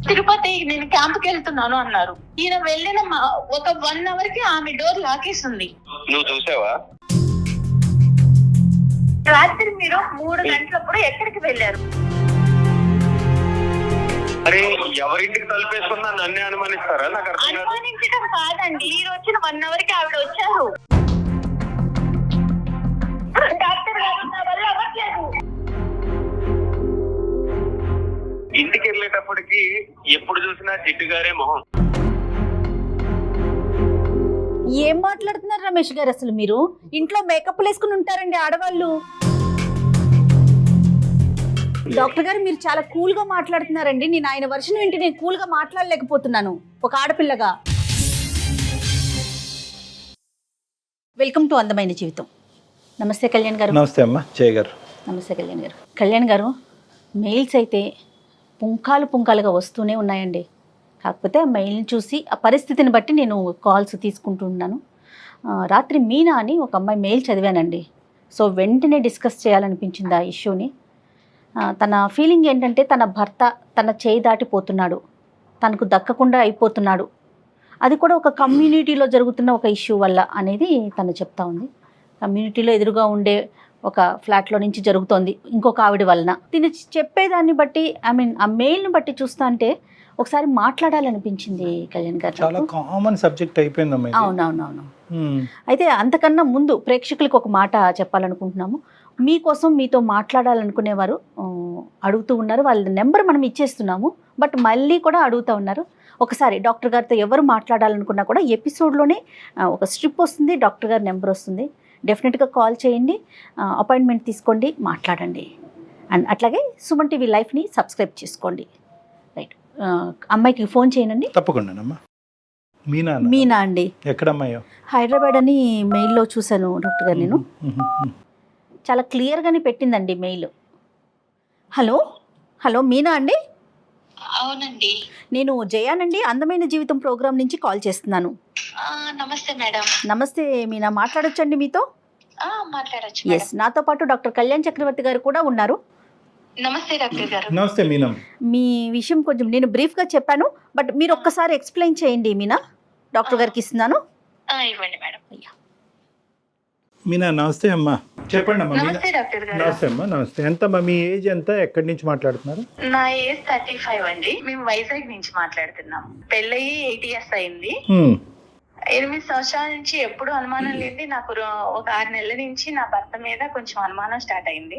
తిరుపతి నేను క్యాంప్కి వెళ్తున్నాను అన్నారు. ఈయన వెళ్ళిన ఒక 1 hour కి ఆమె డోర్ లాకేస్తుంది. నువ్వు చూసావా? రాత్రి మీరు 3 గంటలప్పుడు ఎక్కడికి వెళ్ళారు? అరే ఎవరింటికి తలుపేసుకున్నా నన్నే అనుమానిస్తారా? నాకు అర్థం కాదు. అనుమానించడం కాదండి, మీరు వచ్చిన 1 hour కి ఆవిడ వచ్చారు. డాక్టర్ గారు నా వల్ల అవ్వట్లేదు. ఇంటికి వెళ్ళేటప్పటికి ఎప్పుడు చూసినా జిడ్డు గారే మొహం. ఏం మాట్లాడుతున్నారు రమేష్ గారు? అసలు మీరు ఇంట్లో మేకప్ వేసుకుని ఉంటారండి ఆడవాళ్ళు. డాక్టర్ గారు మీరు చాలా కూల్ గా మాట్లాడుతున్నారండి. నేను ఆయన వర్షన్ వింటే నేను కూల్ గా మాట్లాడలేకపోతున్నాను ఒక ఆడపిల్లగా. వెల్కమ్ టు అందమైన జీవితం. నమస్తే కళ్యాణ్ గారు. నమస్తే అమ్మా జయ గారు. నమస్తే కళ్యాణ్ గారు. కళ్యాణ్ గారు, మెయిల్స్ అయితే పుంకాలుగా వస్తూనే ఉన్నాయండి. కాకపోతే ఆ మెయిల్ని చూసి ఆ పరిస్థితిని బట్టి నేను కాల్స్ తీసుకుంటున్నాను. రాత్రి మీనా అని ఒక అమ్మాయి మెయిల్ చదివానండి. సో వెంటనే డిస్కస్ చేయాలనిపించింది ఆ ఇష్యూని. తన ఫీలింగ్ ఏంటంటే తన భర్త తన చేయి దాటిపోతున్నాడు, తనకు దక్కకుండా అయిపోతున్నాడు, అది కూడా ఒక కమ్యూనిటీలో జరుగుతున్న ఒక ఇష్యూ వల్ల అనేది తను చెప్తా ఉంది. కమ్యూనిటీలో ఎదురుగా ఉండే ఒక ఫ్లాట్లో నుంచి జరుగుతోంది ఇంకొక ఆవిడ వలన. తిని చెప్పేదాన్ని బట్టి ఆ మెయిల్ని బట్టి చూస్తా అంటే ఒకసారి మాట్లాడాలనిపించింది కళ్యాణ్ గారు. చాలా కామన్ సబ్జెక్ట్ అయిపోయిందమ్మా. అవునవునవును. అయితే అంతకన్నా ముందు ప్రేక్షకులకు ఒక మాట చెప్పాలనుకుంటున్నాము. మీకోసం మీతో మాట్లాడాలనుకునేవారు అడుగుతూ ఉన్నారు. వాళ్ళ నెంబర్ మనం ఇచ్చేస్తున్నాము, బట్ మళ్ళీ కూడా అడుగుతూ ఉన్నారు. ఒకసారి డాక్టర్ గారితో ఎవరు మాట్లాడాలనుకున్నా కూడా ఎపిసోడ్లోనే ఒక స్ట్రిప్ వస్తుంది, డాక్టర్ గారి నెంబర్ వస్తుంది. డెఫినెట్గా కాల్ చేయండి, అపాయింట్మెంట్ తీసుకోండి, మాట్లాడండి. అండ్ అట్లాగే సుమన్ టీవీ లైఫ్ని సబ్స్క్రైబ్ చేసుకోండి. రైట్, అమ్మాయికి ఫోన్ చేయనండి. తప్పకుండానమ్మా. మీనా అండి. ఎక్కడమ్మాయో? హైదరాబాద్ అని మెయిల్లో చూశాను డాక్టర్ గారు. నేను చాలా క్లియర్గానే పెట్టిందండి మెయిల్. హలో మీనా అండి? అవునండి, నేను జయానండి, అందమైన జీవితం ప్రోగ్రామ్ నుంచి కాల్ చేస్తున్నాను. నమస్తే మేడం. నమస్తే మీనా, మాట్లాడొచ్చండి మీతో? మాట్లాడొచ్చు. ఎస్, నాతో పాటు డాక్టర్ కళ్యాణ్ చక్రవర్తి గారు కూడా ఉన్నారు. నమస్తే డాక్టర్ గారు. నమస్తే మీనా. మీ విషయం కొంచెం నేను బ్రీఫ్గా చెప్పాను, బట్ మీరు ఒక్కసారి ఎక్స్ప్లెయిన్ చేయండి మీనా. డాక్టర్ గారికి ఇస్తున్నాను. ఇవ్వండి మేడం. మీనా నమస్తే అమ్మా. చెప్పండి అమ్మా. నమస్తే డాక్టర్ గారు. నమస్తే అమ్మా. నమస్తే. ఎంతమ్మా మీ ఏజ్ ఎంత? ఎక్కడి నుంచి మాట్లాడుతున్నారు? నా ఏజ్ 35 అండి. మేము వైజాగ్ నుంచి మాట్లాడుతున్నాం. పెళ్ళయి 8 years అయింది. 8 సంవత్సరాల నుంచి ఎప్పుడు అనుమానం లేదు. నాకు ఒక 6 నెలల నుంచి నా భర్త మీద కొంచెం అనుమానం స్టార్ట్ అయింది.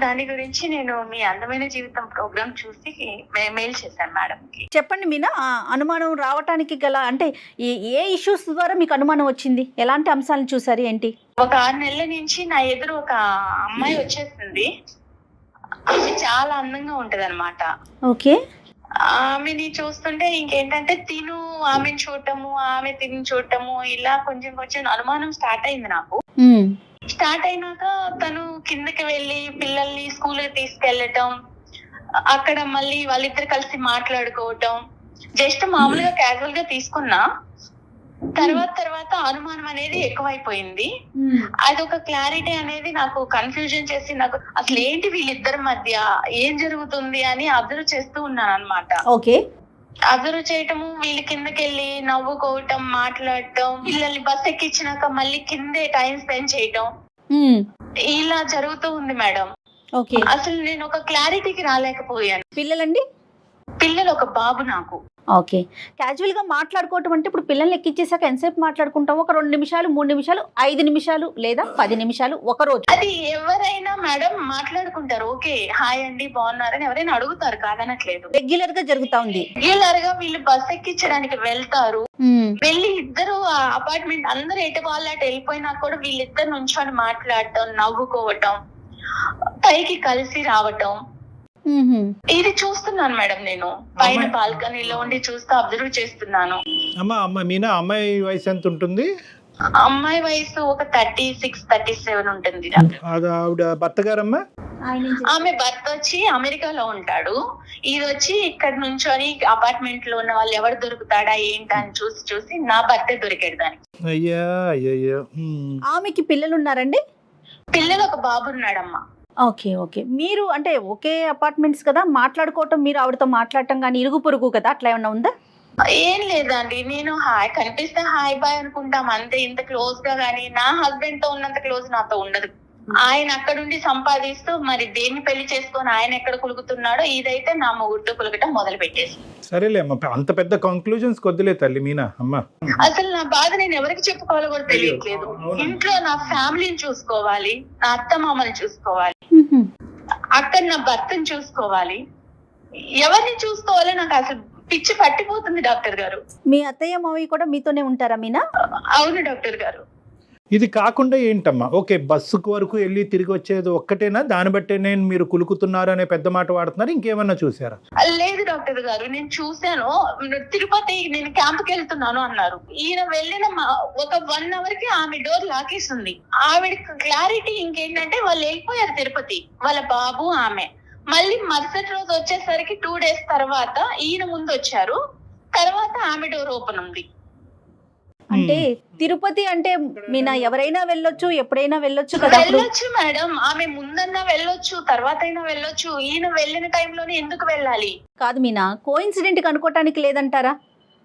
దాని గురించి నేను మీ అందమైన జీవితం ప్రోగ్రామ్ చూసి మెయిల్ చేశాను మేడం కి. చెప్పండి మీనా, అనుమానం రావటానికి గల అంటే ఏ ఇష్యూస్ ద్వారా మీకు అనుమానం వచ్చింది? ఎలాంటి అంశాలను చూసారు ఏంటి? ఒక 6 నెలల నుంచి నా ఎదురు ఒక అమ్మాయి వచ్చేసింది. ఆమె చాలా అందంగా ఉంటది అనమాట. ఓకే. ఆమెని చూస్తుంటే ఇంకేంటంటే ఆమెను చూడటము, ఆమె తిని చూడటము, ఇలా కొంచెం అనుమానం స్టార్ట్ అయింది నాకు. స్టార్ట్ అయినాక తను కిందకి వెళ్ళి పిల్లల్ని స్కూల్ తీసుకెళ్లటం, అక్కడ మళ్ళీ వాళ్ళిద్దరు కలిసి మాట్లాడుకోవటం, జస్ట్ మామూలుగా క్యాజువల్ గా తీసుకున్నా. తర్వాత అనుమానం అనేది ఎక్కువైపోయింది. అదొక క్లారిటీ అనేది నాకు కన్ఫ్యూజన్ చేసి, నాకు అసలు ఏంటి వీళ్ళిద్దరి మధ్య ఏం జరుగుతుంది అని అబ్జర్వ్ చేస్తూ ఉన్నాను అనమాట. ఓకే. అబ్జర్వ్ చేయటము, వీళ్ళు కిందకెళ్ళి నవ్వుకోవటం, మాట్లాడటం, పిల్లల్ని బస్ ఎక్కించినాక మళ్ళీ కిందే టైం స్పెండ్ చేయటం, ఇలా జరుగుతూ ఉంది మేడం. ఓకే. అసలు నేను ఒక క్లారిటీకి రాలేకపోయాను. పిల్లలండి? పిల్లలు ఒక బాబు నాకు. ఓకే. క్యాజువల్ గా మాట్లాడుకోవటం అంటే ఇప్పుడు పిల్లల్ని ఎక్కించేసాక ఎంతసేపు మాట్లాడుకుంటాం? ఒక 2 నిమిషాలు, 3 నిమిషాలు, 5 నిమిషాలు లేదా 10 నిమిషాలు, ఒక రోజు? అది ఎవరైనా మేడం మాట్లాడుకుంటారు. ఓకే, హాయ్ అండి బాగున్నారని ఎవరైనా అడుగుతారు, కాదనట్లేదు. రెగ్యులర్ గా జరుగుతా ఉంది. రెగ్యులర్ గా వీళ్ళు బస్ ఎక్కించడానికి వెళ్తారు. వెళ్ళి ఇద్దరు అపార్ట్మెంట్ అందరూ ఎటు వాళ్ళు అటు వెళ్ళిపోయినా కూడా వీళ్ళిద్దరు నుంచొని మాట్లాడటం, నవ్వుకోవటం, పైకి కలిసి రావటం, ఇది చూస్తున్నాను మేడం. నేను పైన బాల్కనీలో ఉండి చూస్తూ అబ్జర్వ్ చేస్తున్నాను. మీనా అమ్మాయి వయసు ఎంత ఉంటుంది? అమ్మాయి వయసు ఒక 36, 37 ఉంటుంది. ఆవిడ భర్త గారమ్మా? ఆమె భర్త వచ్చి అమెరికాలో ఉంటాడు. ఇది వచ్చి ఇక్కడ నుంచొని అపార్ట్మెంట్ లో ఉన్న వాళ్ళు ఎవరు దొరుకుతాడా ఏంటా అని చూసి నా భర్తే దొరికాడు దానికి. అయ్యా. ఆమెకి పిల్లలు ఉన్నారండి? పిల్లలు ఒక బాబు ఉన్నాడమ్మా. Okay okay. మీరు అంటే ఒకే అపార్ట్మెంట్స్ కదా, మాట్లాడుకోవటం, మీరు ఆవిడతో మాట్లాడటం కానీ ఇరుగు పొరుగు కదా, అట్లా ఏమన్నా ఉందా? ఏం లేదండి, నేను హాయ్ కనిపిస్తే హాయ్ బాయ్ అనుకుంటాం అంతే. ఇంత క్లోజ్ గా గానీ నా హస్బెండ్ తో ఉన్నంత క్లోజ్ నాతో ఉండదు. ఆయన అక్కడుండి సంపాదిస్తూ మరి దేన్ని పెళ్లి చేసుకొని ఆయన ఎక్కడ కులుకుతున్నాడో ఇదైతే నా మొగుడుతో కులకటం మొదలు పెట్టేసి. సరేలే అమ్మ, అంత పెద్ద కంక్లూజన్స్ కొద్దిలే తల్లి మీనా అమ్మ. అసలు నా బాధ నేను ఎవరికి చెప్పుకోవాలో కూడా తెలియట్లేదు. ఇంట్లో నా ఫ్యామిలీని చూసుకోవాలి, నా అత్త మామని చూసుకోవాలి, అక్కడ నా భర్తను చూసుకోవాలి, ఎవరిని చూసుకోవాలో నాకు అసలు పిచ్చి పట్టిపోతుంది డాక్టర్ గారు. మీ అత్తయ్య మావయ్య కూడా మీతోనే ఉంటారా మీనా? అవును డాక్టర్ గారు. ఇది కాకుండా ఏంటమ్మా, ఓకే బస్సుకు వరకు వెళ్ళి తిరిగి వచ్చేది ఒక్కటేనా, దాన్ని బట్టే నేను మీరు కులుకుతున్నారు అనే పెద్ద మాట వాడుతున్నారు, ఇంకేమన్నా చూసారా? లేదు డాక్టర్ గారు, నేను చూశాను. తిరుపతి నేను క్యాంప్ కి వెళ్తున్నాను అన్నారు. ఈయన వెళ్ళిన ఒక 1 hour కి ఆమె డోర్ లాకేస్తుంది. ఆవిడకి క్లారిటీ ఇంకేంటంటే వాళ్ళు వెళ్ళిపోయారు తిరుపతి, వాళ్ళ బాబు ఆమె. మళ్ళీ మరుసటి రోజు వచ్చేసరికి 2 days తర్వాత ఈయన ముందు వచ్చారు. తర్వాత ఆమె డోర్ ఓపెన్ ఉంది. అంటే తిరుపతి అంటే మీనా ఎవరైనా వెళ్ళొచ్చు, ఎప్పుడైనా వెళ్ళొచ్చు కదా. వెళ్ళొచ్చు మేడం, ఆమె ముందన్నా వెళ్ళొచ్చు, తర్వాత అయినా వెళ్ళొచ్చు. ఈయన వెళ్ళిన టైంలోనే ఎందుకు వెళ్ళాలి? కాదు మీనా, కోఇన్సిడెంట్ అనుకోవటానికి లేదంటారా?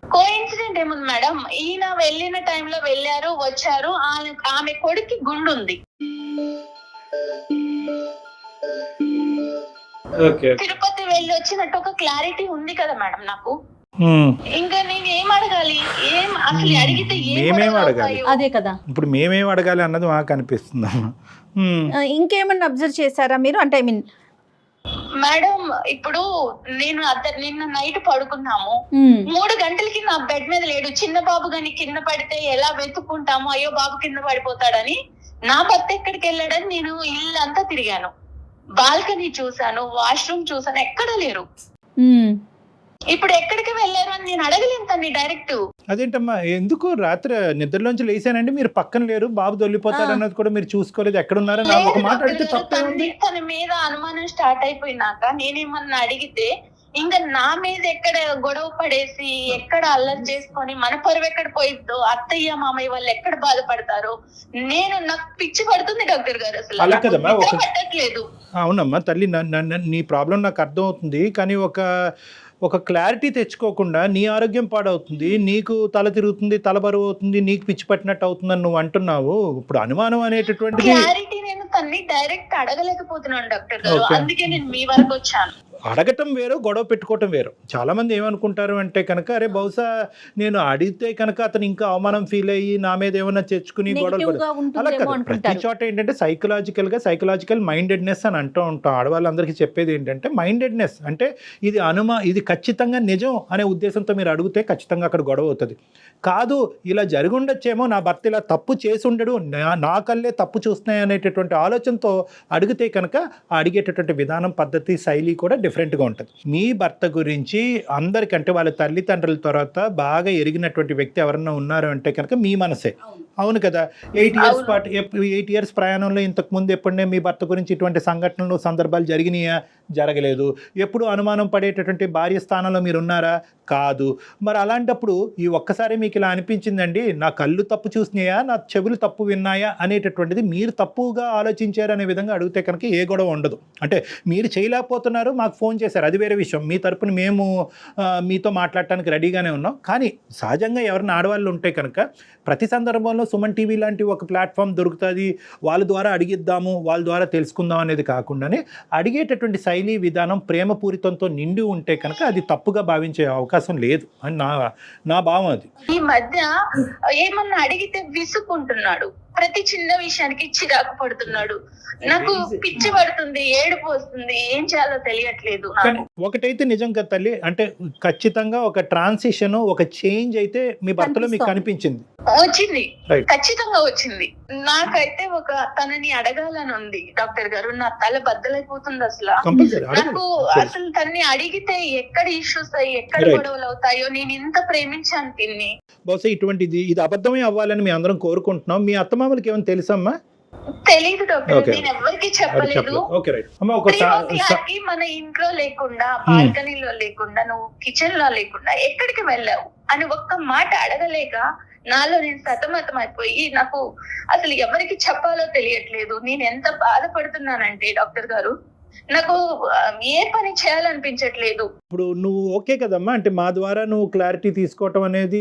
కోఇన్సిడెంట్ ఏముంది మేడం, ఈయన వెళ్ళిన టైంలో వెళ్ళారు, వచ్చారు. ఆమె కొడుక్కి గుండు ఉంది. తిరుపతి వెళ్ళి వచ్చినట్టు ఒక క్లారిటీ ఉంది కదా మేడం నాకు. ఇంకా నేను ఏం అడగాలి? ఏం అసలు అడిగితే మేమేం అడగాలి? అదే కదా, ఇప్పుడు మేమేం అడగాలి అన్నది మాకు అనిపిస్తుంది. ఇంకేమన్నా అబ్జర్వ్ చేశారా మీరు? అంటే ఐ మీన్ మేడం, ఇప్పుడు నేను నిన్న నైట్ పడుకున్నాము, 3 గంటలకి నా బెడ్ మీద లేడు. చిన్న బాబు గాని కింద పడితే ఎలా వెతుక్కుంటాము, అయ్యో బాబు కింద పడిపోతాడని. నా భర్త ఎక్కడికి వెళ్ళాడని నేను ఇల్లంతా తిరిగాను, బాల్కనీ చూసాను, వాష్రూమ్ చూసాను, ఎక్కడ లేరు. ఇప్పుడు ఎక్కడికి వెళ్ళారు అని నేను అడగలేను తన్ని డైరెక్ట్. అదేంటమ్మా, ఎందుకు రాత్రి నిద్రలోంచి లేసానండి, మీరు పక్కన లేరు, బాబు దొల్లిపోతాడు అన్నది కూడా మీరు చూసుకోలేదు, ఎక్కడున్నారని ఒక మాట అడిగితే తప్పేముంది? తన మీద అనుమానం స్టార్ట్ అయిపోయినాక నేనేమన్నా అడిగితే ఇంకా నా మీద ఎక్కడ గొడవ పడేసి ఎక్కడ అల్లరి చేసుకొని మన పరువు ఎక్కడ పోయిద్దో, అత్తయ్య మామయ్య వాళ్ళు ఎక్కడ బాధపడతారో నాకు పిచ్చి పడుతుంది డాక్టర్ గారు. అసలు పట్టట్లేదు. అవునమ్మా తల్లి, నీ ప్రాబ్లం నాకు అర్థం అవుతుంది, కానీ ఒక క్లారిటీ తెచ్చుకోకుండా నీ ఆరోగ్యం పాడవుతుంది, నీకు తల తిరుగుతుంది, తల బరువు అవుతుంది, నీకు పిచ్చి పట్టినట్టు అవుతుందని నువ్వు అంటున్నావు. ఇప్పుడు అనుమానం అనేటటువంటి క్లారిటీ నేను తన్ని డైరెక్ట్ అడగలేకపోతున్నాను డాక్టర్ గారు, అందుకే నేను మీ వరకు వచ్చాను. అడగటం వేరు, గొడవ పెట్టుకోవటం వేరు. చాలా మంది ఏమనుకుంటారు అంటే కనుక, అరే బహుశా నేను అడిగితే కనుక అతను ఇంకా అవమానం ఫీల్ అయ్యి నా మీద ఏమైనా తెచ్చుకుని గొడవలు. అలా కదా, ప్రతి చోట ఏంటంటే సైకలాజికల్ మైండెడ్నెస్ అని అంటూ ఉంటాం. ఆడవాళ్ళందరికీ చెప్పేది ఏంటంటే మైండెడ్నెస్ అంటే ఇది ఖచ్చితంగా నిజం అనే ఉద్దేశంతో మీరు అడిగితే ఖచ్చితంగా అక్కడ గొడవ అవుతుంది. కాదు ఇలా జరిగి ఉండొచ్చేమో, నా భర్త ఇలా తప్పు చేసి ఉండడు, నా కళ్ళే తప్పు చూస్తున్నాయి అనేటటువంటి ఆలోచనతో అడిగితే కనుక అడిగేటటువంటి విధానం, పద్ధతి, శైలి కూడా డిఫరెంట్గా ఉంటుంది. మీ భర్త గురించి అందరికంటే వాళ్ళ తల్లిదండ్రుల తర్వాత బాగా ఎరిగినటువంటి వ్యక్తి ఎవరన్నా ఉన్నారు అంటే కనుక మీ మనసే. అవును కదా, 8 years ప్రయాణంలో ఇంతకు ముందు ఎప్పుడనే మీ భర్త గురించి ఇటువంటి సంఘటనలు, సందర్భాలు జరిగినాయా? జరగలేదు. ఎప్పుడు అనుమానం పడేటటువంటి భార్య స్థానంలో మీరు ఉన్నారా? కాదు. మరి అలాంటప్పుడు ఈ ఒక్కసారి మీకు ఇలా అనిపించిందండి, నా కళ్ళు తప్పు చూసినాయా, నా చెవులు తప్పు విన్నాయా అనేటటువంటిది మీరు తప్పుగా ఆలోచించారు అనే విధంగా అడిగితే కనుక ఏ గొడవ ఉండదు. అంటే మీరు చేయలేకపోతున్నారు, మాకు ఫోన్ చేశారు, అది వేరే విషయం. మీ తరపున మేము మీతో మాట్లాడటానికి రెడీగానే ఉన్నాం. కానీ సహజంగా ఎవరైనా ఆడవాళ్ళు ఉంటే కనుక ప్రతి సందర్భంలో సుమన్ టీవీ లాంటి ఒక ప్లాట్ఫామ్ దొరుకుతుంది, వాళ్ళ ద్వారా అడిగిద్దాము, వాళ్ళ ద్వారా తెలుసుకుందాం అనేది కాకుండానే అడిగేటటువంటి శైలి, విధానం ప్రేమపూరితంతో నిండి ఉంటే కనుక అది తప్పుగా భావించే అవకాశం లేదు అని నా భావం. అది ఈ మధ్య ఏమన్నా అడిగితే విసుకుంటున్నాడు, ప్రతి చిన్న విషయానికి చిరాకు పడుతున్నాడు, నాకు పిచ్చి పడుతుంది, ఏడుపు వస్తుంది, ఏం చేయాలో తెలియట్లేదు. ఒకటైతే నిజం కదా తల్లి, అంటే ఖచ్చితంగా ఒక ట్రాన్సిషన్, ఒక చేంజ్ అయితే మీ భర్తలో మీకు కనిపించింది, వచ్చింది, ఖచ్చితంగా వచ్చింది. నాకైతే తనని అడగాలని ఉంది డాక్టర్ గారు, నా తల బద్దలైపోతుంది అసలు. నాకు అసలు తనని అడిగితే ఎక్కడ ఇష్యూస్ అయ్యి ఎక్కడ గొడవలు అవుతాయో, నేను ఇంత ప్రేమించాను తిన్ని. బహుశా ఇది అబద్ధమే అవ్వాలని మేము అందరం కోరుకుంటున్నాం. మీ అత్తమామలకి ఏమైనా తెలుసమ్మా? తెలీదు డాక్టర్, నేను ఎవరికి చెప్పలేదు. మన ఇంట్లో లేకుండా, బాల్కనీలో లేకుండా, నువ్వు కిచెన్ లో లేకుండా ఎక్కడికి వెళ్ళావు అని ఒక్క మాట అడగలేక నాలో నేను సతమతం అయిపోయి నాకు అసలు ఎవరికి చెప్పాలో తెలియట్లేదు. నేను ఎంత బాధపడుతున్నానంటే డాక్టర్ గారు, నాకు ఏ పని చేయాలనిపించట్లేదు. ఇప్పుడు నువ్వు ఓకే కదమ్మా, అంటే మా ద్వారా నువ్వు క్లారిటీ తీసుకోవటం అనేది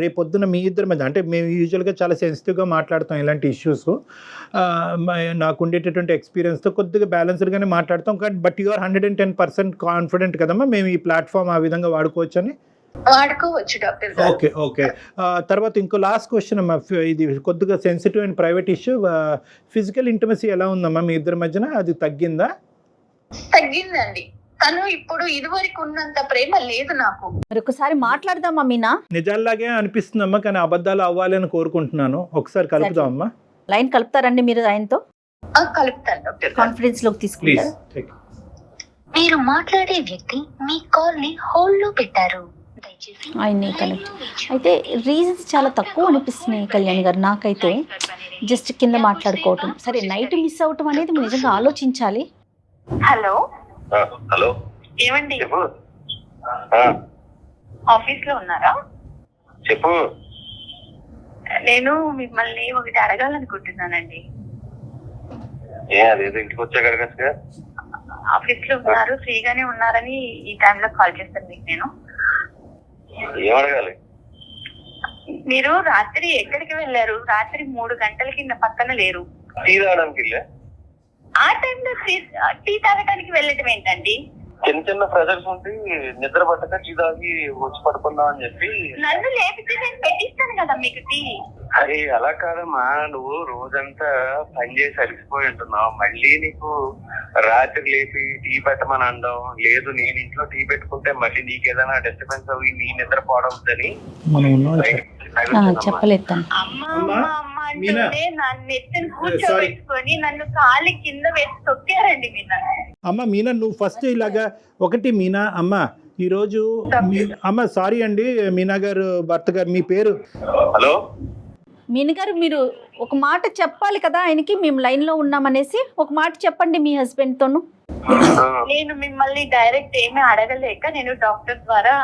రేపొద్దున మీ ఇద్దరి మధ్య, అంటే మేము యూజువల్గా చాలా సెన్సిటివ్గా మాట్లాడతాం ఇలాంటి ఇష్యూస్, నాకు ఉండేటటువంటి ఎక్స్పీరియన్స్తో కొద్దిగా బ్యాలెన్స్డ్గానే మాట్లాడతాం. కానీ బట్ యు ఆర్ 110% కాన్ఫిడెంట్ కదమ్మా మేము ఈ ప్లాట్ఫామ్ ఆ విధంగా వాడుకోవచ్చని? వాడుకోవచ్చు డాక్టర్ గారు. Okay okay. తర్వాత ఇంకో లాస్ట్ క్వశ్చన్ అమ్మా, ఇది కొద్దిగా sensitive and private issue. Physical intimacy ఎలా ఉందమ్మా మీ ఇద్దరి మధ్యన? అది తగ్గిందా? తగ్గిందండి. తను ఇప్పుడు ఇదివరకు ఉన్నంత ప్రేమ లేదు నాకు. మరి ఒకసారి మాట్లాడదామా మీనా? నిజాల్లాగే అనిపిస్తుందమ్మా, కానీ అబద్ధాలు అవ్వాలి అని కోరుకుంటున్నాను. ఒకసారి కలుపుదామమ్మా. లైన్ కలుపుతారండి మీరు ఆయనతో? కలుపుతాను డాక్టర్ గారు. కాన్ఫిడెన్స్ లోకి తీసుకుంటారు. మీరు మాట్లాడే వ్యక్తి మీ కాల్ ని హోల్డ్ లో పెట్టారు. ఆయన్ని కనెక్ట్ అయితే రీజన్స్ చాలా తక్కువ అనిపిస్తున్నాయి కళ్యాణ్ గారు నాకైతే. జస్ట్ కింద మాట్లాడుకోవటం సరే, నైట్ మిస్ అవటం అనేది మీరు నిజంగా ఆలోచించాలి. హలో హలో, ఏమండి చెప్పు. ఆఫీస్ లో ఉన్నారా? చెప్పు. నేను మిమ్మల్ని ఒకటి అడగాలనుకుంటున్నానండి. అదేదో ఇంటికి వచ్చాక అడగచ్చుగా. ఆఫీస్ లో ఉన్నారు, ఫ్రీగానే ఉన్నారని ఈ టైంలో కాల్ చేస్తాను మీకు. నేను ఏం అడగాలి? మీరు రాత్రి ఎక్కడికి వెళ్ళారు? రాత్రి 3 గంటలకి నా పక్కన లేరు. టీ తాగడానికి వెళ్ళా. ఆ టైంలో టీ తాగడానికి వెళ్ళటం ఏంటండి? చిన్న చిన్న ప్రెజర్స్ ఉండి నిద్ర పట్టక టీ తాగి వచ్చి పడుకుందాం అని చెప్పి. నన్ను లేపితే నేను పెట్టిస్తాను కదా మీకు టీ. అరే అలా కాదమ్మా, నువ్వు రోజంతా పని చేసి అలిసిపోయి ఉంటున్నావు, మళ్ళీ నీకు రాత్రి లేపి టీ పెట్టమని అనడం లేదు. నేను ఇంట్లో టీ పెట్టుకుంటే మళ్ళీ నీకేదైనా డిస్టర్బెన్స్ అవి నీ నిద్ర పోవద్దని చెప్పలేదు. నన్ను ఎత్తుని కూర్చోబెట్టుకొని నన్ను కాలి కింద వేసి తొక్కారండి మీనా. అమ్మ మీనా, నువ్వు ఫస్ట్ ఇలాగా ఒకటి మీనా అమ్మ, ఈరోజు అమ్మ సారీ అండి మీనా గారు భర్త గారు, మీ పేరు? హలో మీనా గారు, మీరు ఒక మాట చెప్పాలి కదా ఆయనకి, మేము లైన్ లో ఉన్నామనేసి ఒక మాట చెప్పండి మీ హస్బెండ్ తోను. నేను మిమ్మల్ని డైరెక్ట్ ఏమీ అడగలేక నేను డాక్టర్ ద్వారా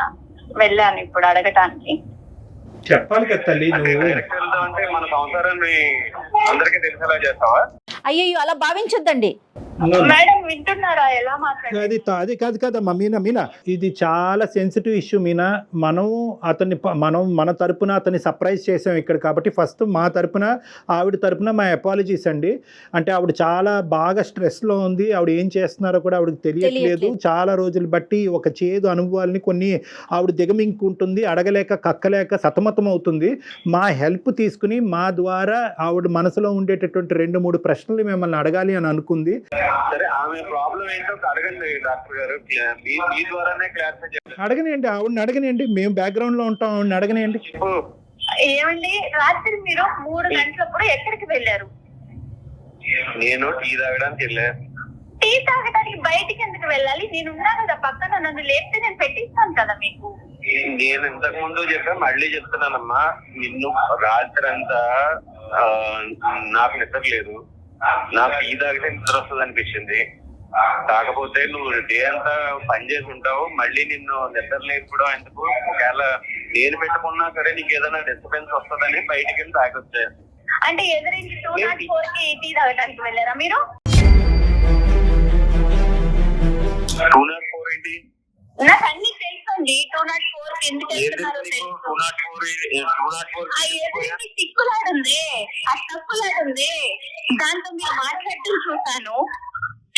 వెళ్ళాను ఇప్పుడు అడగటానికి. చెప్పాలి కదా తల్లి నువ్వు. అంటే మన సంసారాన్ని అందరికీ తెలిసేలా చేస్తావా? అయ్యో అలా భావించొద్దండి మేడం. వింటున్నారా ఎలా మాట్లాడారు? అది కాదు కదమ్మా మీనా. మీనా ఇది చాలా సెన్సిటివ్ ఇష్యూ మీనా. మనం మన తరపున అతన్ని సర్ప్రైజ్ చేసాం ఇక్కడ, కాబట్టి ఫస్ట్ మా తరపున ఆవిడ తరపున మా అపాలజీస్ అండి. అంటే ఆవిడ చాలా బాగా స్ట్రెస్లో ఉంది, ఆవిడ ఏం చేస్తున్నారో కూడా ఆవిడకి తెలియట్లేదు. చాలా రోజులు బట్టి ఒక చేదు అనుభవాలని కొన్ని ఆవిడ దిగమింగుకుంటుంది, అడగలేక కక్కలేక సతమతం అవుతుంది. మా హెల్ప్ తీసుకుని మా ద్వారా ఆవిడ మనసులో ఉండేటటువంటి 2-3 ప్రశ్నలు మిమ్మల్ని అడగాలి అని అనుకుంది. సరే, ఆమె ప్రాబ్లం ఏంటో అడగండి డాక్టర్ గారు, మీ ద్వారానే క్లారిఫై చేయండి. అడగనియండి, ఆవిడని అడగనియండి, మేము బ్యాక్గ్రౌండ్ లో ఉంటాం, ఆవిడని అడగనియండి. ఏమండి, రాత్రి మీరు 3 గంటలప్పుడు ఎక్కడికి వెళ్ళారు? నేను టీ తాగడానికి వెళ్ళా. టీ తాగడానికి బయటికి ఎందుకు వెళ్ళాలి? నేను ఉన్నా కదా పక్కన, నన్ను లేపితే నేను పెట్టిస్తాను కదా మీకు. నేను ఇంతకు ముందు చెప్పా, మళ్ళీ చెప్తున్నానమ్మా, నిన్ను రాత్రి అంతా నాకు నిద్ర లేదు, నాకు టీ తాగితే నిద్ర వస్తుంది అనిపించింది. కాకపోతే నువ్వు డే అంతా పని చేసి ఉంటావు, మళ్ళీ నిన్ను నిద్ర లేకపోవడం ఎందుకు? ఒకవేళ నేను పెట్టుకున్నా సరే నీకు ఏదైనా డిస్టర్బెన్స్ వస్తుందని బయటికి వెళ్ళి తాగొచ్చా. అంటే ఎదురించి 204 కి టీ తాగడానికి వెళ్ళారా మీరు? 204 ఏంటి? నాకు అన్ని తెలుసండి. 204 ఎందుకు వెళ్తున్నారో తెలుసు. సిక్కులాడుంది, ఆ తప్పులాడుంది, దాంతో మీరు మాట్లాడటం చూశాను.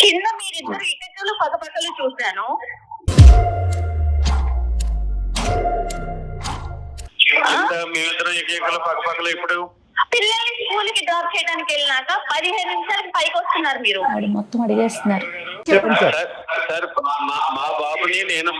కింద మీరిద్దరు ఇటకలు పక్కపక్కలు చూశాను. మేమిద్దరం ఏకైకలు పక్కపక్కలు ఇప్పుడు పిల్లల్ని స్కూల్ కి డ్రాప్ చేయడానికి వెళ్ళినాక 15 నిమిషాలకి పైకి వస్తున్నారు మీరు. మొత్తం అడిగేస్తున్నారు. సార్, మా బాబుని నేను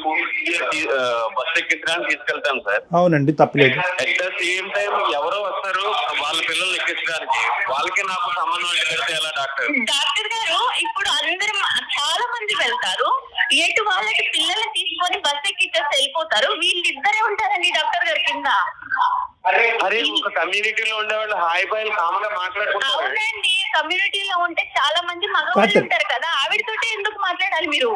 బస్ ఎక్కించడానికి తీసుకెళ్తాను సార్. అవునండి, తప్పలేదు. అట్ ద సేమ్ టైం ఎవరో వస్తారు వాళ్ళ పిల్లల్ని ఎక్కించడానికి, వాళ్ళకి నాకు సంబంధం అంటే ఎలా డాక్టర్? డాక్టర్ గారు, ఇప్పుడు అందరూ చాలా మంది వెళ్తారు, ఎటు వాళ్ళకి పిల్లల్ని తీసుకొని బస్ ఎక్కిచ్చేసి వెళ్ళిపోతారు. వీళ్ళిద్దరే ఉంటారండి డాక్టర్ గారు కింద. అరే ఒక కమ్యూనిటీలో ఉండేవాళ్ళు హాయ్ బాయ్ కామన్ గా మాట్లాడుకుంటారు. అవునండి, కమ్యూనిటీలో ఉంటే చాలా మంది మగవాళ్ళు ఉంటారు కదా, ఆవిడతోటి ఎందుకు మాట్లాడాలి మీరు?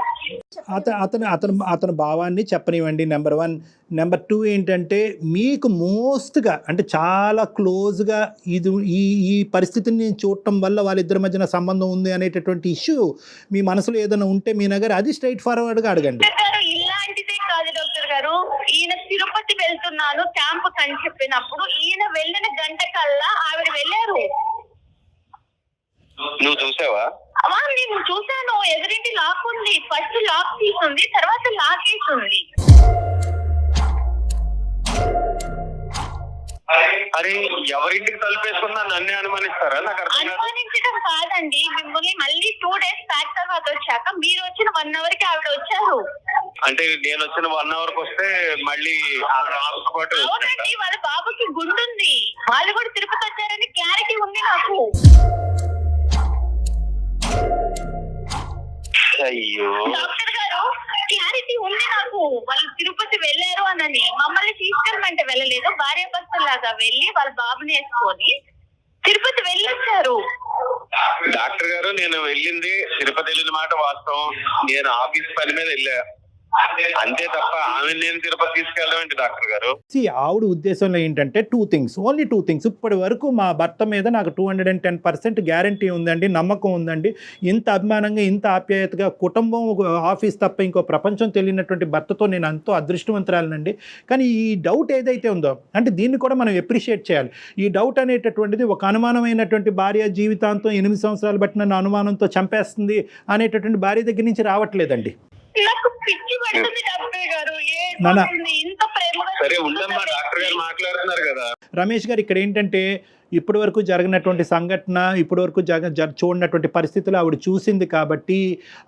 అతని భావాన్ని చెప్పనివ్వండి. నెంబర్ 1. నెంబర్ 2 ఏంటంటే మీకు మోస్ట్గా అంటే చాలా క్లోజ్గా ఈ పరిస్థితిని నేను చూడటం వల్ల వాళ్ళిద్దరి మధ్యన సంబంధం ఉంది అనేటటువంటి ఇష్యూ మీ మనసులో ఏదైనా ఉంటే మీ దగ్గర అది స్ట్రైట్ ఫార్వర్డ్గా అడగండి. ఇలాంటిదే కాదు డాక్టర్ గారు, ఈయన తిరుపతి వెళ్తున్నాను క్యాంప్ అని చెప్పినప్పుడు ఈయన వెళ్ళిన గంట కల్లా ఆవిడ వెళ్ళారు. నువ్వు చూసావా? నేను చూసాను. ఎదురింటి లాక్ ఉంది, ఫస్ట్ లాక్ తీసుంది, తర్వాత లాక్ వేసింది. అరే ఎవరింటికి తలుపేసుకున్నా నన్నే అనుమానిస్తారా? నాకు అనుమానించడం కాదండి, మిమ్మల్ని మళ్ళీ 2 days బ్యాక్ తర్వాత వచ్చాక మీరు వచ్చిన 1 hour కి ఆవిడ వచ్చారు. అంటే నేను వచ్చిన 1 hour కి వస్తే మళ్ళీ అవునండి, వాళ్ళ బాబుకి గుండుంది, వాళ్ళు కూడా తిరుపతి వచ్చారని క్లారిటీ ఉంది నాకు. అయ్యో డాక్టర్ గారు, క్లారిటీ ఉంది నాకు, వాళ్ళు తిరుపతి వెళ్ళారు అనని. మమ్మల్ని తీసుకెళ్ళమంటే వెళ్ళలేదు, భార్య భర్తలాగా వెళ్ళి వాళ్ళ బాబుని వేసుకొని తిరుపతి వెళ్ళొచ్చారు. డాక్టర్ గారు, నేను వెళ్ళింది తిరుపతి వెళ్ళిన మాట వాస్తవం. నేను ఆఫీస్ పని మీద వెళ్ళా అంతే తప్ప ఆమె నేను తిరుపతి తీసుకెళ్ళడం ఏంటి డాక్టర్ గారు? ఆవిడ ఉద్దేశంలో ఏంటంటే 2 things, ఓన్లీ 2 things. ఇప్పటి వరకు మా భర్త మీద నాకు 210% గ్యారంటీ ఉందండి, నమ్మకం ఉందండి. ఇంత అభిమానంగా ఇంత ఆప్యాయతగా కుటుంబం ఆఫీస్ తప్ప ఇంకో ప్రపంచం తెలియనటువంటి భర్తతో నేను ఎంతో అదృష్టవంతురాలనండి. కానీ ఈ డౌట్ ఏదైతే ఉందో అంటే దీన్ని కూడా మనం ఎప్రిషియేట్ చేయాలి. ఈ డౌట్ అనేటటువంటిది ఒక అనుమానమైనటువంటి భార్య జీవితాంతం 8 సంవత్సరాలు బట్టి నన్ను అనుమానంతో చంపేస్తుంది అనేటటువంటి భార్య దగ్గర నుంచి రావట్లేదండి. నాకు పిచ్చి పడుతుంది డాక్టర్ గారు, ఇంత ప్రేమగా. సరే ఉండమ్మా, డాక్టర్ గారు మాట్లాడుతున్నారు కదా. రమేష్ గారు, ఇక్కడ ఏంటంటే ఇప్పటి వరకు జరిగినటువంటి సంఘటన, ఇప్పటి వరకు చూడనటువంటి పరిస్థితులు ఆవిడ చూసింది కాబట్టి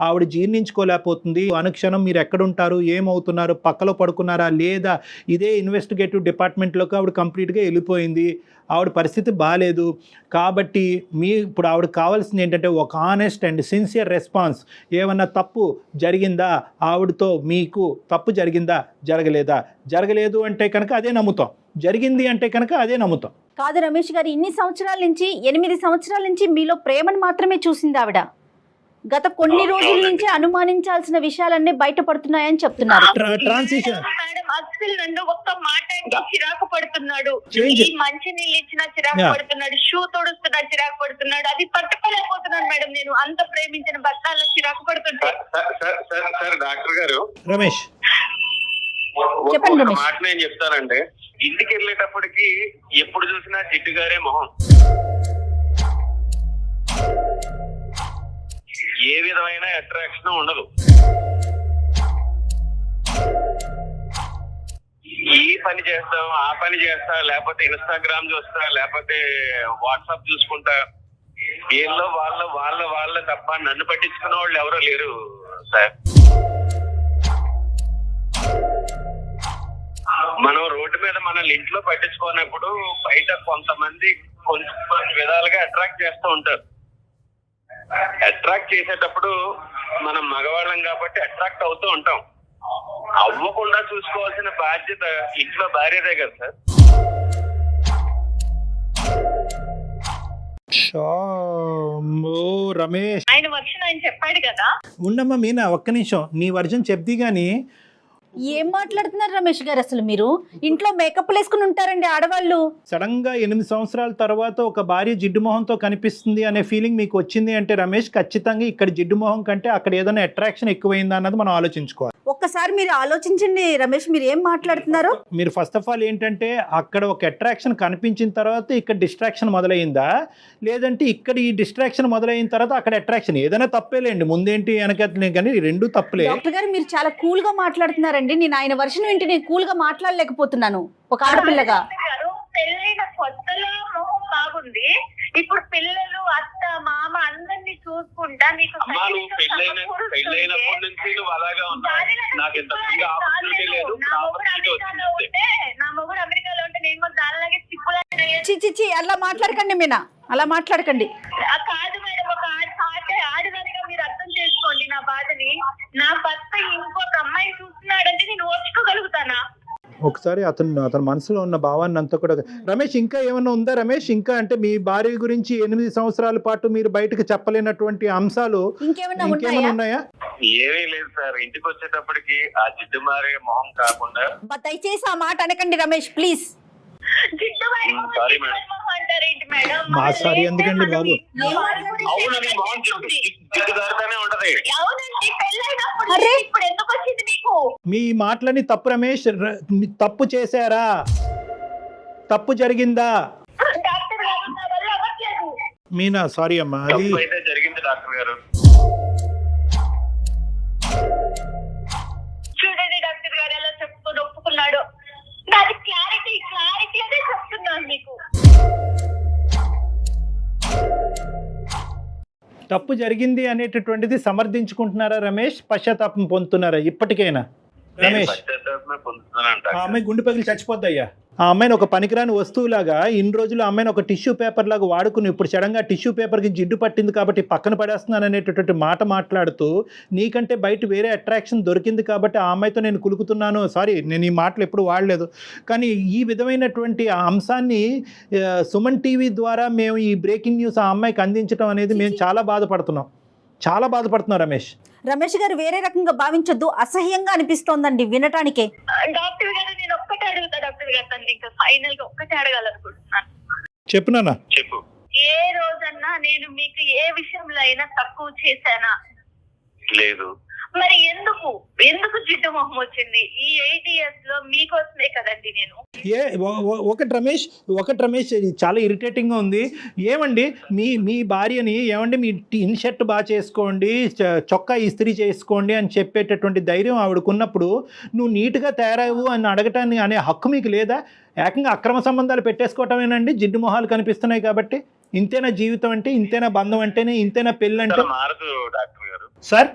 ఆవిడ జీర్ణించుకోలేకపోతుంది. అనుక్షణం మీరు ఎక్కడుంటారు, ఏమవుతున్నారు, పక్కలో పడుకున్నారా లేదా, ఇదే ఇన్వెస్టిగేటివ్ డిపార్ట్మెంట్లోకి ఆవిడ కంప్లీట్గా వెళ్ళిపోయింది. ఆవిడ పరిస్థితి బాగాలేదు కాబట్టి ఇప్పుడు ఆవిడకి కావాల్సింది ఏంటంటే ఒక ఆనెస్ట్ అండ్ సిన్సియర్ రెస్పాన్స్. ఏమన్నా తప్పు జరిగిందా, ఆవిడతో మీకు తప్పు జరిగిందా, జరగలేదు అంటే కనుక అదే నమ్ముతాం, జరిగింది అంటే కనుక అదే నమ్ముతాం. కాదు రమేష్ గారు, 8 సంవత్సరాల నుంచి మీలో ప్రేమను మాత్రమే చూసింది ఆవిడ. గత కొన్ని రోజుల నుంచి అనుమానించాల్సిన విషయాలన్నీ బయటపడుతున్నాయని చెప్తున్నారు. ట్రాన్సిషన్ మేడం, అసలు నన్ను ఒక్క మాట అంటే చిరాకు పడుతున్నాడు. మంచి నీళ్ళు ఇచ్చినా చిరాకు పడుతున్నాడు, షూ తొడుస్తున్నా చిరాకు పడుతున్నాడు. అది పట్టుకోలేకపోతున్నాను మేడం, నేను అంత ప్రేమించిన భర్త చిరాకు పడుతుంటే. డాక్టర్ గారు, రమేష్ చెప్పండి. మాట నేను చెప్తానంటే, ఇంటికి వెళ్ళేటప్పటికి ఎప్పుడు చూసినా జిడ్డు గారే మొహం, ఏ విధమైన అట్రాక్షన్ ఉండదు. ఈ పని చేస్తాం, ఆ పని చేస్తా, లేకపోతే ఇన్స్టాగ్రామ్ చూస్తా, లేకపోతే వాట్సాప్ చూసుకుంటా. వీళ్ళు వాళ్ళ తప్ప నన్ను పట్టించుకున్న వాళ్ళు ఎవరో లేరు సార్. మనం రోడ్డు మీద మనల్ని ఇంట్లో పట్టించుకున్నప్పుడు బయట కొంతమంది కొన్ని విధాలుగా అట్రాక్ట్ చేస్తూ ఉంటారు. అట్రాక్ట్ చేసేటప్పుడు మనం మగవాళ్ళం కాబట్టి అట్రాక్ట్ అవుతూ ఉంటాం. అవ్వకుండా చూసుకోవాల్సిన బాధ్యత ఇంట్లో భార్యదే కదా సార్. రమేష్, ఆయన వర్షన్ ఆయన చెప్పాడు కదా. ఉండమ్మా మీనా, ఒక్క నిమిషం, నీ వర్జన్ చెప్ది గానీ. ఏం మాట్లాడుతున్నారు రమేష్ గారు, అసలు మీరు ఇంట్లో మేకప్ వేసుకుని ఉంటారండి ఆడవాళ్ళు. సడన్ గా 8 సంవత్సరాల తర్వాత ఒక భార్య జిడ్డు మొహంతో కనిపిస్తుంది అనే ఫీలింగ్ మీకు వచ్చింది అంటే రమేష్, ఖచ్చితంగా ఇక్కడ జిడ్డు మొహం కంటే అక్కడ ఏదైనా అట్రాక్షన్ ఎక్కువైందా అన్నది మనం ఆలోచించుకోవాలి. ఒక్కసారి మీరు ఆలోచించండి రమేష్, మీరు ఏం మాట్లాడుతున్నారు? మీరు ఫస్ట్ ఆఫ్ ఆల్ ఏంటంటే అక్కడ ఒక అట్రాక్షన్ కనిపించిన తర్వాత ఇక్కడ డిస్ట్రాక్షన్ మొదలైందా, లేదంటే ఇక్కడ ఈ డిస్ట్రాక్షన్ మొదలైన తర్వాత అక్కడ అట్రాక్షన్? ఏదైనా తప్పేలేండి, ముందేంటి వెనకట్లే, కానీ రెండు తప్పులే. డాక్టర్ గారు, మీరు చాలా కూల్ గా మాట్లాడుతున్నారండి. నేను ఆయన వర్షన్ వింటే నేను కూల్ గా మాట్లాడలేకపోతున్నాను ఒక ఆడపిల్లగా. పెళ్ళైన కొత్తలో మొహం బాగుంది, ఇప్పుడు పిల్లలు అత్త మామ అందరినీ చూసుకుంటా నీకు పెళ్ళైనప్పటి నుంచి నువ్వు అలాగా ఉన్నావు. నాకు ఇంతకుముందు ఆపర్చునిటీ లేదు. నా మొగుడు అమెరికాలో ఉంటే నేను కూడా దానిలాగే చిప్పులా. చిచి అలా మాట్లాడకండి మీనా, అలా మాట్లాడకండి. కాదు మేడం, ఒక ఆడదానిగా మీరు అర్థం చేసుకోండి నా బాధని. నా భర్త ఇంకొక అమ్మాయి చూస్తున్నాడంటే నేను ఓర్చుకోగలుగుతానా? ఒకసారి అతని మనసులో ఉన్న భావాన్ని అంతా కూడా. రమేష్, ఇంకా ఏమన్నా ఉందా రమేష్? ఇంకా అంటే మీ భార్య గురించి 8 సంవత్సరాల పాటు మీరు బయటకు చెప్పలేనటువంటి అంశాలు ఇంకేమైనా ఉన్నాయా? ఏమీ లేదు సార్. ఇంటికి వచ్చేటప్పటికి ఆ జిడ్డు మారే మొహం కాకుండా. దయచేసి ఆ మాట అనకండి రమేష్, ప్లీజ్. Sorry madam. మా సారీ ఎందుకండి బాబు? అవునండి, మొహం జిడ్డు దారితోనే ఉంటది. మీ మాటలని తప్పు రమేష్. తప్పు చేశారా? తప్పు జరిగిందా? మీనా, సారీ అమ్మా. అది తప్పు అయితే జరిగింది డాక్టర్ గారు. చూడండి డాక్టర్ గారు ఎలా చెప్పుకొని ఒప్పుకున్నాడు. దాని క్లారిటీ అదే చెప్తున్నాను మీకు. తప్పు జరిగింది అనేటటువంటిది సమర్థించుకుంటున్నారా రమేష్? పశ్చాత్తాపం పొందుతున్నారా ఇప్పటికైనా రమేష్? పశ్చాత్తాపమే పొందుతున్నానంట. ఆ అమ్మాయి గుండె పగిలి చచ్చిపోద్దయ్యా. ఆ అమ్మాయిని ఒక పనికిరాని వస్తువులాగా ఇన్ని రోజులు ఆ అమ్మాయిని ఒక టిష్యూ పేపర్ లాగా వాడుకుని ఇప్పుడు సడన్గా టిష్యూ పేపర్కి జిడ్డు పట్టింది కాబట్టి పక్కన పడేస్తున్నాను అనేటటువంటి మాట మాట్లాడుతూ నీకంటే బయట వేరే అట్రాక్షన్ దొరికింది కాబట్టి ఆ అమ్మాయితో నేను కులుకుతున్నాను. సారీ, నేను ఈ మాటలు ఎప్పుడు వాడలేదు. కానీ ఈ విధమైనటువంటి ఆ అంశాన్ని సుమన్ టీవీ ద్వారా మేము ఈ బ్రేకింగ్ న్యూస్ ఆ అమ్మాయికి అందించడం అనేది మేము చాలా బాధపడుతున్నాం రమేష్. రమేష్ గారు వేరే రకంగా భావించొద్దు, అసహ్యంగా అనిపిస్తోందండి వినటానికే. డాక్టర్ గారు నేను ఒక్కటే అడుగుతా డాక్టర్ గారు, తను ఇంకా ఫైనల్ గా ఒక్కటే అడగాలనుకుంటున్నాను. చెప్పు నాన్న. చెప్పు. ఏ రోజన్నా నేను మీకు ఏ విషయంలో అయినా తక్కువ చేశానా? లేదు. మరి ఎందుకు జిడ్డు మొహం వచ్చింది? ఈ 8 years లో మీకోసమే కదండి నేను. ఒకటి రమేష్ ఇది చాలా ఇరిటేటింగ్గా ఉంది. ఏమండి మీ భార్యని ఏమండి మీ ఇన్ షర్ట్ బాగా చేసుకోండి, చొక్కా ఇస్త్రీ చేసుకోండి అని చెప్పేటటువంటి ధైర్యం ఆవిడకున్నప్పుడు నువ్వు నీట్గా తయారవు అని అడగటాన్ని అనే హక్కు మీకు లేదా? ఏకంగా అక్రమ సంబంధాలు పెట్టేసుకోవటమేనండి జిడ్డు మొహాలు కనిపిస్తున్నాయి కాబట్టి. ఇంతేనా జీవితం అంటే? ఇంతేనా బంధం అంటేనే? ఇంతేనా పెళ్ళి అంటే? మారదు డాక్టర్ గారు. సార్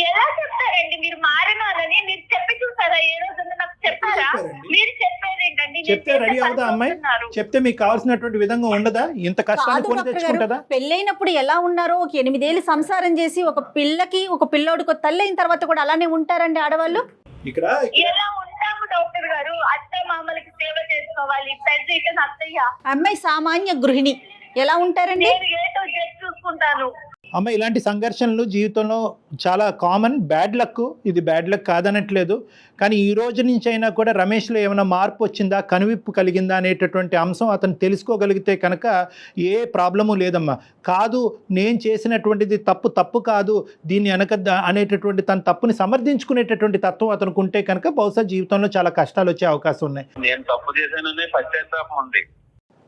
ఎలా చెప్తారండి మీరు మారినారని? మీరు చెప్పి చూసారా? ఏ రోజున నాకు చెప్పారా? మీరు చెప్పేది ఏంటండి? చెప్తే రెడీ అవుదా అమ్మాయి? చెప్తే మీకు కావాల్సినటువంటి విధంగా ఉండదా? ఇంత కష్టాన్ని కొని తెచ్చుకుంటుందా? పెళ్ళైనప్పుడు ఎలా ఉన్నారో, ఒక 8 ఏళ్ళు సంసారం చేసి ఒక పిల్లకి ఒక పిల్లోడికి తల్లి అయిన తర్వాత కూడా అలానే ఉంటారండి ఆడవాళ్ళు. ఇక్కడ ఎలా ఉంటాము డాక్టర్ గారు? అత్త మామలకి సేవ చేసుకోవాలి. పెద్ద అత్తయ్య. అమ్మాయి సామాన్య గృహిణి, ఎలా ఉంటారండి? నేను ఏటో చూసుకుంటాను. అమ్మ, ఇలాంటి సంఘర్షణలు జీవితంలో చాలా కామన్. బ్యాడ్ లక్, ఇది బ్యాడ్ లక్ కాదనట్లేదు. కానీ ఈ రోజు నుంచి అయినా కూడా రమేష్లో ఏమైనా మార్పు వచ్చిందా, కనువిప్పు కలిగిందా అనేటటువంటి అంశం అతను తెలుసుకోగలిగితే కనుక ఏ ప్రాబ్లము లేదమ్మా. కాదు నేను చేసినటువంటిది తప్పు కాదు, దీన్ని వెనక అనేటటువంటి తన తప్పుని సమర్థించుకునేటటువంటి తత్వం అతనికి ఉంటే కనుక బహుశా జీవితంలో చాలా కష్టాలు వచ్చే అవకాశం ఉన్నాయి. నేను తప్పు చేశాననే పశ్చాత్తాపం ఉంది.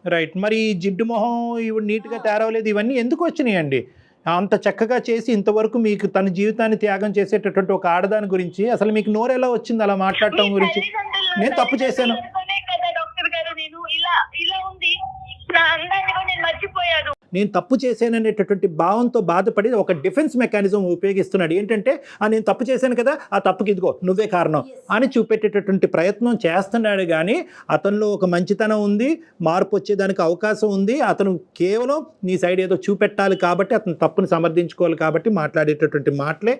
రైట్. మరి జిడ్డు మొహం ఇవి నీట్గా తయారవలేదు, ఇవన్నీ ఎందుకు వచ్చినాయండి? అంత చక్కగా చేసి ఇంతవరకు మీకు తన జీవితాన్ని త్యాగం చేసేటటువంటి ఒక ఆడదాని గురించి అసలు మీకు నోరు ఎలా వచ్చింది అలా మాట్లాడటం గురించి? నేను తప్పు చేశాను డాక్టర్ గారు, నేను ఇలా ఉంది నా అందాన్ని కూడా నేను మర్చిపోయాను. నేను తప్పు చేశాననేటటువంటి భావంతో బాధపడి ఒక డిఫెన్స్ మెకానిజం ఉపయోగిస్తున్నాడు. ఏంటంటే నేను తప్పు చేశాను కదా, ఆ తప్పుకి ఇదిగో నువ్వే కారణం అని చూపెట్టేటటువంటి ప్రయత్నం చేస్తున్నాడు. కానీ అతనిలో ఒక మంచితనం ఉంది, మార్పు వచ్చేదానికి అవకాశం ఉంది. అతను కేవలం నీ సైడ్ ఏదో చూపెట్టాలి కాబట్టి, అతను తప్పుని సమర్థించుకోవాలి కాబట్టి మాట్లాడేటటువంటి మాటలే.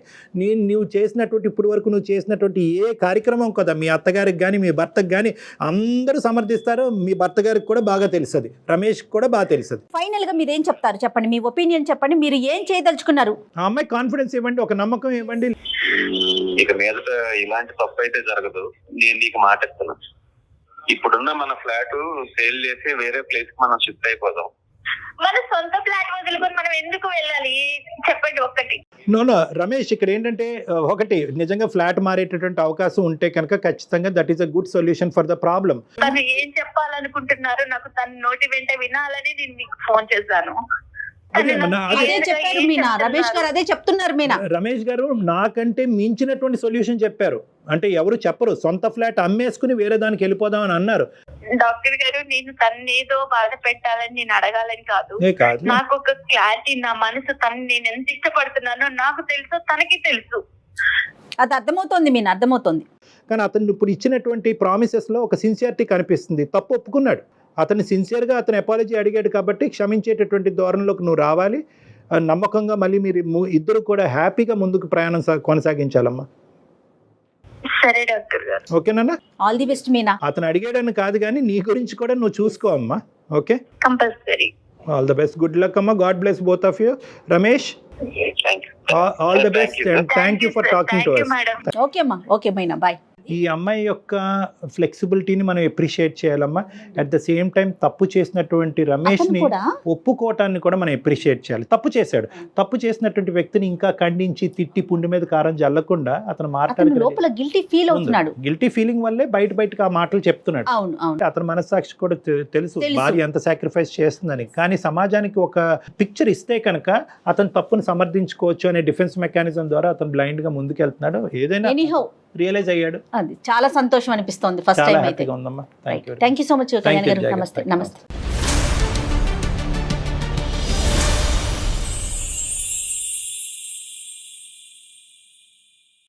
నువ్వు చేసినటువంటి ఇప్పుడు వరకు నువ్వు చేసినటువంటి ఏ కార్యక్రమం కదా మీ అత్తగారికి కానీ మీ భర్తకు కానీ అందరూ సమర్థిస్తారు. మీ భర్త గారికి కూడా బాగా తెలుస్తుంది, రమేష్ కూడా బాగా తెలుస్తుంది. ఫైనల్గా మీరు చెప్తారు చెప్పండి, మీ ఒపీనియన్ చెప్పండి. మీరు ఏం చేయదలుచుకున్నారు? ఆ అమ్మాయి కాన్ఫిడెన్స్ ఇవ్వండి, ఒక నమ్మకం ఇవ్వండి. ఇక మీదట ఇలాంటి తప్పు అయితే జరగదు. నేను నీకు మాట ఇస్తున్నా, ఇప్పుడున్న మన ఫ్లాట్ సేల్ చేసి వేరే ప్లేస్ కి మనం షిఫ్ట్ అయిపోదాం. మన సొంత ఫ్లాట్ వదులుకొని మనం ఎందుకు వెళ్ళాలి చెప్పండి ఒక్కటి. నో రమేష్, ఇక్కడ ఏంటంటే ఒకటి నిజంగా ఫ్లాట్ మారేటటువంటి అవకాశం ఉంటే కనుక ఖచ్చితంగా that is a good solution for the problem. తను ఏం చెప్పాలనుకుంటున్నారు నాకు తన నోటి వెంట వినాలని నేను మీకు ఫోన్ చేశాను. అదే చెప్పారు మీనా, రమేష్ గారు అదే చెప్తున్నారు. మీనా రమేష్ గారు నాకంటే మించినటువంటి సొల్యూషన్ చెప్పారు. అంటే ఎవరు చెప్పరు, సొంత ఫ్లాట్ అమ్మేసుకుని వేరే దానికి వెళ్ళిపోదాం అని అన్నారు. డాక్టర్ గారు, నేను తన్నేదో బాధ పెట్టాలని నేను అడగాలని కాదు. నాకు ఒక క్లారిటీ, నా మనసు తను నేను ఎంత ఇష్టపడుతున్నానో నాకు తెలుసు, తనకి తెలుసు. అది అర్థమవుతోంది మీనా, అర్థమవుతోంది. కానీ అతను ఇప్పుడు ఇచ్చినటువంటి ప్రామిసెస్లో ఒక సిన్సియారిటీ కనిపిస్తుంది. తప్పు ఒప్పుకున్నాడు, అతను సిన్సియర్గా అతను అపాలజీ అడిగాడు కాబట్టి క్షమించేటటువంటి ధోరణిలోకి నువ్వు రావాలి. నమ్మకంగా మళ్ళీ మీరు ఇద్దరు కూడా హ్యాపీగా ముందుకు ప్రయాణం కొనసాగించాలమ్మా. సరే డాక్టర్ గారు. ఓకేనా? All the best Meena. అతను అడిగాడని కాదు కానీ నీ గురించి కూడా నువ్వు చూసుకో అమ్మా. Okay, compulsory. All the best, good luck అమ్మా, God bless both of you. Ramesh, thank you. All the best and thank you for talking to us. Madam. Okay అమ్మా, ఓకే మీనా, బాయ్. ఈ అమ్మాయి యొక్క ఫ్లెక్సిబిలిటీని మనం ఎప్రిషియేట్ చేయాలమ్మా. అట్ ద సేమ్ టైం తప్పు చేసినటువంటి రమేష్ని కూడా ఒప్పుకోవటాన్ని కూడా మనం ఎప్రిషియేట్ చేయాలి. తప్పు చేశాడు, తప్పు చేసినటువంటి వ్యక్తిని ఇంకా ఖండించి తిట్టి పుండి మీద కారం జల్లకుండా అతను అతను లోపల గిల్టీ ఫీల్ అవుతున్నాడు. గిల్టీ ఫీలింగ్ వల్లే బయటకు ఆ మాటలు చెప్తున్నాడు. అవును అవును. అతని మనస్సాక్షి కూడా తెలుసు భార్య ఎంత సాక్రిఫైస్ చేస్తుందని. కానీ సమాజానికి ఒక పిక్చర్ ఇస్తే కనుక అతను తప్పును సమర్థించుకోవచ్చు అనే డిఫెన్స్ మెకానిజం ద్వారా అతను బ్లైండ్ గా ముందుకెళ్తున్నాడు. ఏదైనా రియలైజ్ అయ్యాడు. అది చాలా సంతోషం అనిపిస్తోంది ఫస్ట్ టైం అయితే. ఉందమ్మా. Thank you so much Kalyan గారు. నమస్తే. నమస్తే.